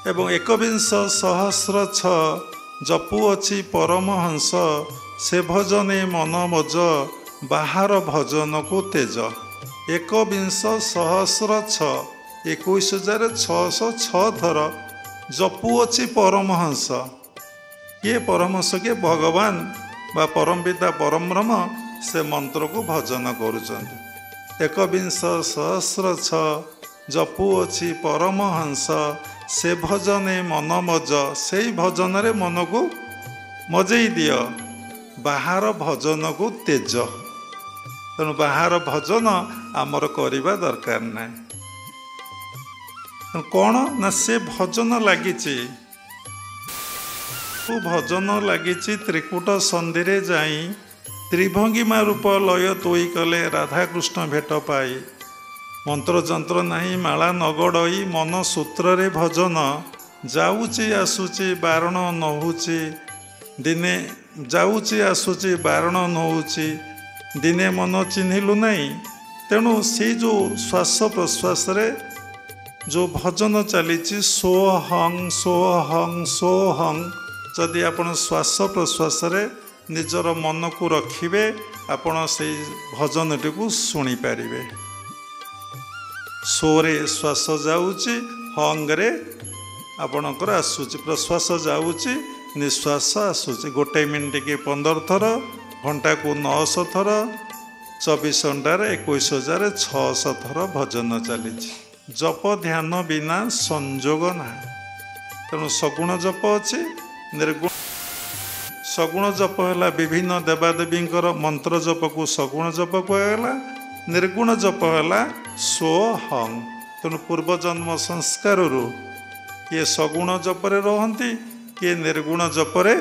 एवं एकविंश सहस्र छ जपुअछि परमहंस से भजने मन मज बाहर भजन को तेज। एकविंश सहस्र छ 21,606 थर जपुअछि परमहंस। किए परमहंस के भगवान बा परम पिता परम ब्रह्म से मंत्र को भजन करुचंती। एकविंश सहस्र छ जपुअछि परमहंस से भजने मन मज। से भजन रे मन को मजेई दियो बाहर भजन को तेज। तेणु बाहर भजन आमर करवा दरकार ना। कौन ना से भजन लगी भजन लगी त्रिकुट संधि जाई त्रिभंगिमा रूप लय तोई कले राधाकृष्ण भेट पाई। मंत्र जंत्र नहीं माला नगड़ई मन सूत्र रे भजन जाऊची आसुची बारण नहुची दिने जाऊची आसुची बारण नहुची दिने मन चिन्हिलु नहीं। तेणु से जो श्वास प्रश्वास रे जो भजन चली सोहं सोहं सोहं जदि आपण श्वास प्रश्वास रे निजर मन को रखिबे आपण से भजन टी को सुनी पारिबे। सोरे श्वास जाऊची हंगरे आपणकर आसूची प्रश्वास जाऊची निश्वास आसूची। 1 मिनिट के 15 थर घंटा को 900 थर 24 घंटार 21,600 थर भजन चली। जप ध्यान बिना संजोग ना। तेणु सगुण जप अच्छे निर्गुण सगुण जप है विभिन्न देवादेवी मंत्र जप को सगुण जप कहला। निर्गुण जप है सोहं। तेणु पूर्वजन्म संस्कार किए सगुण जपरे रहती किए निर्गुण जपरे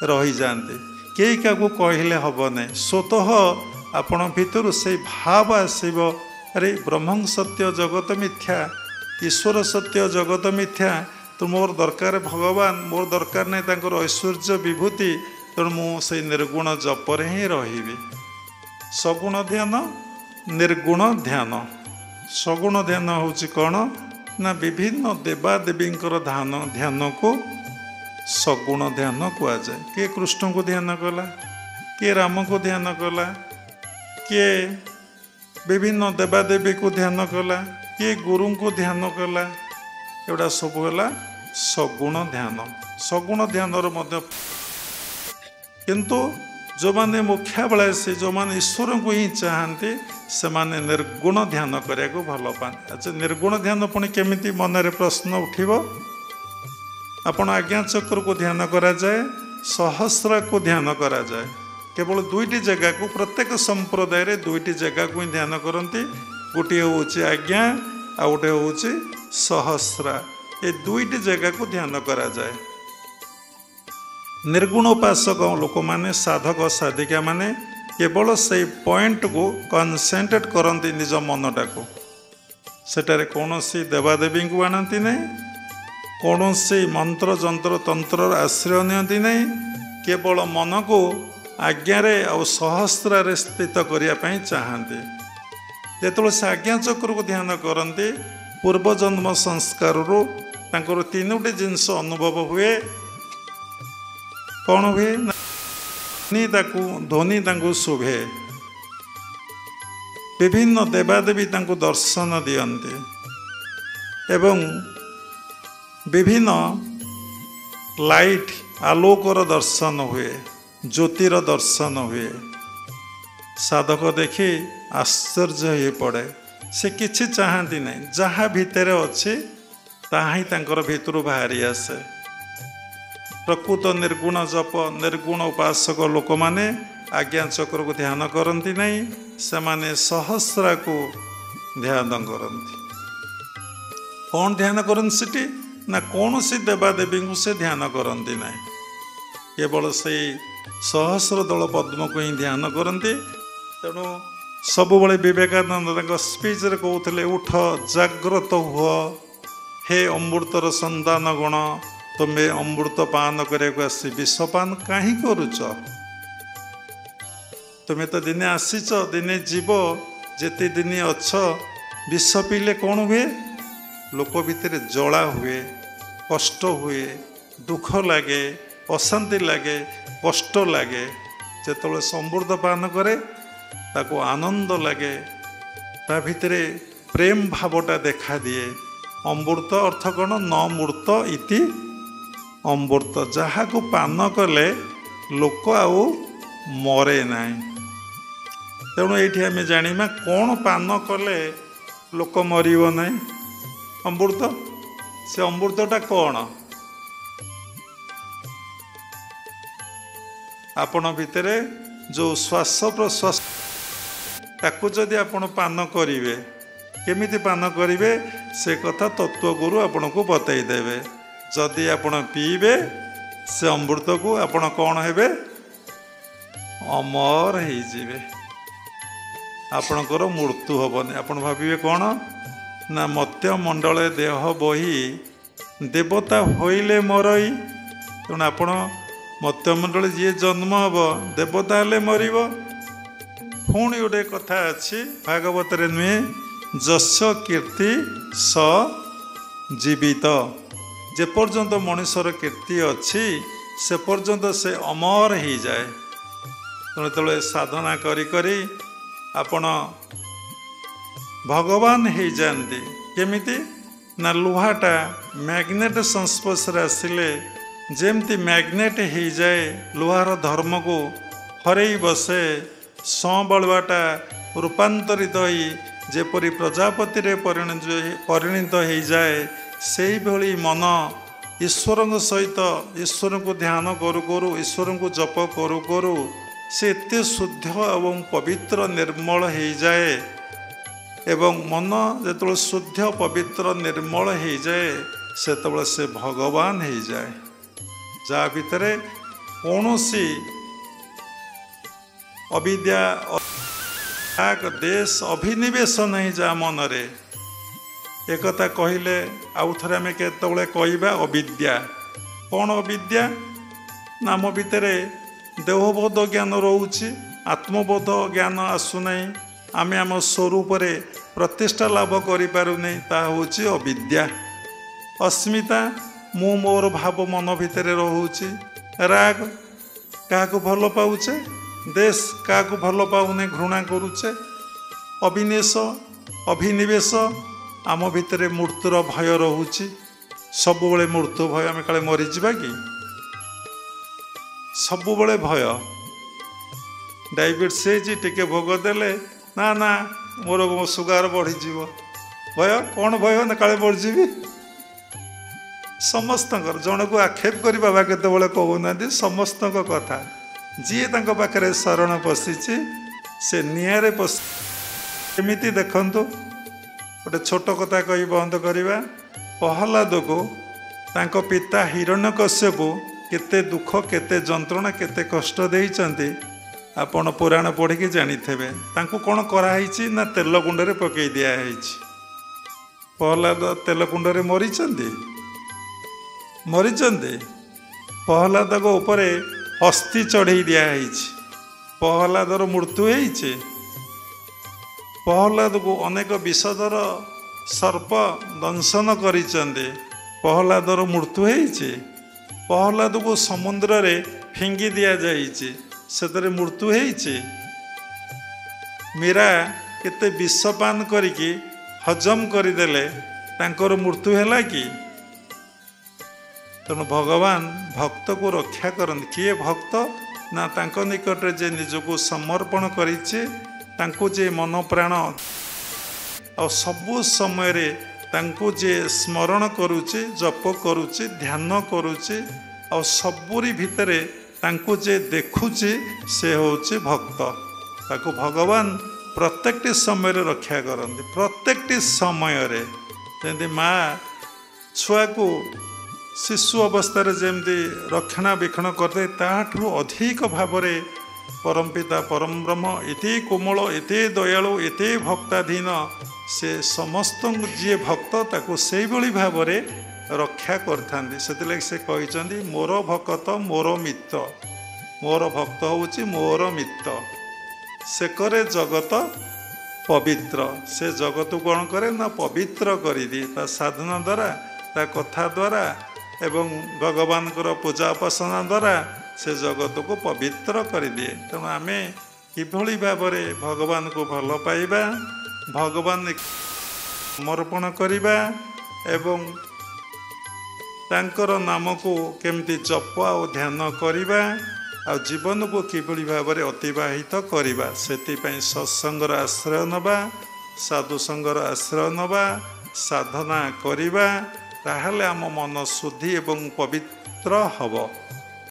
रही जाते। कई क्या कहले हम ना स्वतः आपण भितर से भाव आसब अरे ब्रह्मं सत्य जगत मिथ्या ईश्वर सत्य जगत मिथ्या। तो मोर दरकार भगवान मोर दरकार नहीं तांकर ऐश्वर्य विभूति। तेणु मुझे निर्गुण जपरे ही रही। सगुण ध्यान निर्गुण ध्यान। सगुण ध्यान हूँ कौन ना विभिन्न देवादेवी ध्यान को सगुण ध्यान कहुए। किए कृष्ण को ध्यान कला किए राम को ध्यान कला किए विभिन्न देवादेवी को ध्यान कला किए गुरु को ध्यान कला। एगुड़ा सब है सगुण ध्यान। सगुण ध्यान किंतु जो माने मुख्या बेला से जो माने ईश्वर को ही चाहते से माने निर्गुण ध्यान करने को भल पाते। अच्छा निर्गुण ध्यान पुणी केमिति मन रे प्रश्न उठिबो। आपण आज्ञा चक्र को ध्यान करा जाए सहस्र को ध्यान करा जाए। केवल 2टी जगह को प्रत्येक संप्रदाय रे 2टी जगह को ही ध्यान करती। गोटे हूँ आज्ञा आ गोटे हूँ सहस्रा। ये 2टी जगह को ध्यान करा जाए। निर्गुण उपासक लोक माने साधक साधिका माने केवल से पॉइंट को कनसेंट्रेट करती निज मनटा को। सेटारे कौन सी देवादेवी को आनती नहीं कौन सी मंत्र जंत्र तंत्र आश्रय नियंती नहीं। केवल मन को आज्ञारे और सहस्र स्थित करने चाहते। जो से आज्ञा चक्र को ध्यान करते पूर्वजन्म संस्कार रू 3टी जिनस अनुभव हुए। कौन हुए ध्वनि शुभे विभिन्न देवादेवी दर्शन दियंते एवं विभिन्न लाइट आलोकर दर्शन हुए ज्योतिर दर्शन हुए। साधक देखी आश्चर्य हो पड़े। से किछि चाहती नहीं जहाँ भितर अच्छे ताहा ही तांकर भितरु बाहरी आसे। प्रकृत निर्गुण जप निर्गुण उपासक लोक माने आज्ञा चक्र को ध्यान करती नहीं से माने सहस्रा को ध्यान करती। कौन ध्यान करती सेठी ना कौन सी देवादेवी को से ध्यान करती ना केवल से सहस्र दल पद्म को ही ध्यान करती। तेणु सब बड़े विवेकानंद स्पीच रे कहते उठ जाग्रत हुआ हे अमृतर संतान गण तुम्हें अमृत पान करने आसी विषपान कहीं करुच। तुम्हें तो दिने आसीच दिने जीव जेते दिन अच्छ विष पीले कौन हुए लोक भितर जला हुए, कष्ट हुए, दुख लगे, अशांति लगे, कष्ट लगे। जेतबेले से अमृत पान करे ताको आनंद लगे, ता भितरे प्रेम भावटा देखा दिए। अमृत अर्थ कौन? न मूर्त इति अमृत। जहाँ को पान कले लोक आउ मरे नाई। तेणु ये आम जाना कौन पान कले लोक मरब ना? अमृत। से अमृतटा कौन? आपण भितरे जो श्वास प्रश्वास ताकू जदि आपण पान करेंगे, केमिति पान करेंगे से कथा तत्वगुरु आपन को बतईदेवे। जदि आपण पीबे से अमृत को आपण कौन हेबे? अमर हो। आपणकर मृत्यु हेबनी। आपण भाविए कौन ना मत्य मंडल देह बही देवता होइले मरई। तेणु आपण मत्यमंडल जी जन्म हम देवता हेले मरिब। पुणी गोटे कथा अच्छी भागवत नुहे, जस्य कीर्ति स जीवित। जेपर्यंत मनुष्यर कीर्ति अच्छी से पर्यंत से अमर हो जाए। तेणु साधना करी करी आपण भगवान हो जाती। केमिति ना लुहाटा मैग्नेट संस्पर्श आसिले जेमती मैग्नेट हो जाए, लुहार धर्म को हरई बसे, संबलवाटा रूपांतरित हो जेपरी प्रजापति रे परिणत हो जाए, से भली मन ईश्वर सहित ईश्वर को ध्यान करू करू, ईश्वर को जप करू करू से एते शुद्ध एवं पवित्र निर्मल हो जाए। एवं मन जो शुद्ध पवित्र निर्मल हो जाए से भगवान हो जाए। जहाँ भितर कौन सी अविद्या देश अभिनिवेश नहीं जा मनरे। एक कहले आउ थे आम केतबले कहवा अविद्या। कौन अविद्या? नाम भितर देहबोध ज्ञान रोचे, आत्मबोध ज्ञान आसुना, आम आम स्वरूप प्रतिष्ठा लाभ करें, ता हूँ अविद्या। अस्मिता मु मोर भाव मन भितर रोचे, राग क्या भल पाऊचे, देश क्या भल पाऊने घृणा करुचे, अभिनिवेश अभिनिवेश आम भितर मृत्युर भय रोचे। सबुबले मृत्यु भय, आम काले मरीजा कि सबुबले भय। डायबिटीज टिके भोग देले ना ना मोर सुगार बढ़ी भय। कौन भय ना काले बढ़ी? समस्त जन को आक्षेप कर बाबा केतबले कहूना समस्त कथा जी पाखे शरण पशि से निआरे पशि। एमती देखु गोटे छोट कथा कही बंद करवा। प्रहलाद को तांको पिता हिरण्यकश्यप केते दुख केते जंत्रणा केते कष्ट देइचंती आपण पुराण पढ़ी जानी थे। कौन कराई ना तेल कुंडे पकई दिखाई। प्रहलाद तेल कुंडे मरीचंती। प्रहलाद को ऊपर हस्ती चढ़ई दिखाई। प्रहलादर मृत्यु होइछे। प्रहलाद को अनेक विषधर सर्प दंशन करिचंदे। प्रहलादर मृत्यु होइछे। प्रहलाद को समुद्र रे फिंगी दिया जाइछे, सेतरे मृत्यु होइछे। मीरा केते विषपान करिकी हजम करदेले तांकर मृत्यु हैला कि? तेणु भगवान भक्त को रक्षा करते। किए भक्त ना तांको निकट जे निजको समर्पण करिछे, तांको जे मन प्राण आ सबु समय रे तांको जे स्मरण करुचे, जप करुचे, ध्यान करुचे आ सबुरी भितरे तांको जे देखुचे से होचे भक्त। ताको भगवान प्रत्येक समय रे रक्षा करते। प्रत्येक समय रे जमी माँ छुआ को शिशु अवस्था जमी रक्षणाबेक्षण करते, ताठू अधिक भाव में परमपिता परम ब्रह्म एते कोमल एते दयालु एते भक्ताधीन से समस्त जी भक्त ताको से भाव में रक्षा करथांती। से कहते मोर भक्त मोर मित्र, मोर भक्त हूँ मोर मित्र, से करे जगत ପବିତ୍ର ସେ ଜଗତକୁ କ'ଣ କରେ ନା ପବିତ୍ର କରିଦିଏ ତା ସାଧନା ଦ୍ୱାରା ତା କଥା ଦ୍ୱାରା ଏବଂ ଭଗବାନଙ୍କର ପୂଜା ଉପାସନା ଦ୍ୱାରା ସେ ଜଗତକୁ ପବିତ୍ର କରିଦିଏ। ତେଣୁ ଆମେ କିଭଳି ଭାବରେ ଭଗବାନଙ୍କୁ ଭଲ ପାଇବା, ଭଗବାନ ସମର୍ପଣ କରିବା ଏବଂ ତାଙ୍କର ନାମକୁ କେମିତି ଜପ ଆଉ ଧ୍ୟାନ କରିବା ଆଉ ଜୀବନକୁ କିଭଳି ଭାବରେ ଅତିବାହିତ କରିବା, ସେଥିପାଇଁ ସତ୍ସଙ୍ଗର ଆଶ୍ରୟ ନେବା, ସାଧୁସଙ୍ଗର ଆଶ୍ରୟ ନେବା, ସାଧନା କରିବା, ତାହେଲେ ଆମ ମନ ଶୁଦ୍ଧି ଏବଂ ପବିତ୍ର ହେବ।